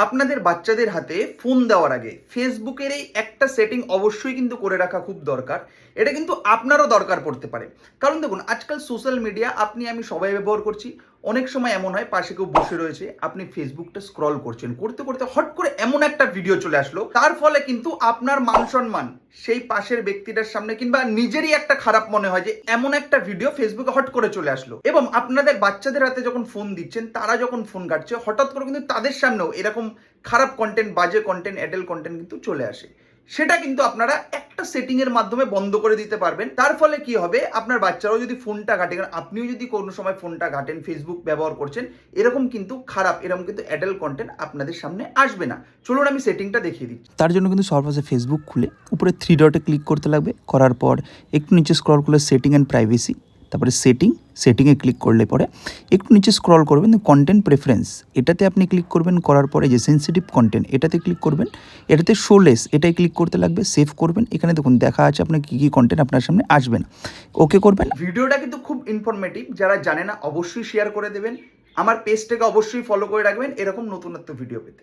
আপনাদের বাচ্চাদের হাতে ফোন দেওয়ার আগে ফেসবুকের এই একটা সেটিং অবশ্যই কিন্তু করে রাখা খুব দরকার। এটা কিন্তু আপনারও দরকার পড়তে পারে। কারণ দেখুন, আজকাল সোশ্যাল মিডিয়া আপনি আমি সবাই ব্যবহার করছি। অনেক সময় এমন হয় পাশে কেউ বসে রয়েছে, আপনি ফেসবুকটা স্ক্রল করছেন, করতে করতে হট করে এমন একটা ভিডিও চলে আসলো, তার ফলে কিন্তু আপনার মান সম্মান সেই পাশের ব্যক্তিটার সামনে কিংবা নিজেরই একটা খারাপ মনে হয় যে এমন একটা ভিডিও ফেসবুকে হট করে চলে আসলো। এবং আপনাদের বাচ্চাদের হাতে যখন ফোন দিচ্ছেন, তারা যখন ফোন ঘাটছে, হঠাৎ করে কিন্তু তাদের সামনেও এরকম খারাপ কন্টেন্ট, বাজে কন্টেন্ট, অ্যাডাল্ট কন্টেন্ট কিন্তু চলে আসে। সেটা কিন্তু আপনারা একটা সেটিং এর মাধ্যমে বন্ধ করে দিতে পারবেন। তার ফলে কি হবে, আপনার বাচ্চারাও যদি ফোনটা ঘাটে, কারণ আপনিও যদি কোনো সময় ফোনটা ঘাটেন, ফেসবুক ব্যবহার করছেন, এরকম কিন্তু খারাপ, এরকম কিন্তু অ্যাডাল্ট কন্টেন্ট আপনাদের সামনে আসবে না। চলুন আমি সেটিংটা দেখিয়ে দিচ্ছি। তার জন্য কিন্তু সর্বশেষে ফেসবুক খুলে উপরে 3 ডটে ক্লিক করতে লাগবে। করার পর একটু নিচে স্ক্রল করলে সেটিং অ্যান্ড প্রাইভেসি, তারপরে সেটিংয়ে ক্লিক করলে পরে একটু নিচে স্ক্রল করবেন, কন্টেন্ট প্রেফারেন্স এটাতে আপনি ক্লিক করবেন। করার পরে যে সেন্সিটিভ কন্টেন্ট এটাতে ক্লিক করবেন, এটাতে শোলেস এটাই ক্লিক করতে লাগবে। সেভ করবেন। এখানে দেখুন দেখা আছে আপনার কী কী কন্টেন্ট আপনার সামনে আসবে না, ওকে করবেন। ভিডিওটা কিন্তু খুব ইনফরমেটিভ, যারা জানে না অবশ্যই শেয়ার করে দেবেন। আমার পেজটাকে অবশ্যই ফলো করে রাখবেন এরকম নতুনত্ব ভিডিও পেতে।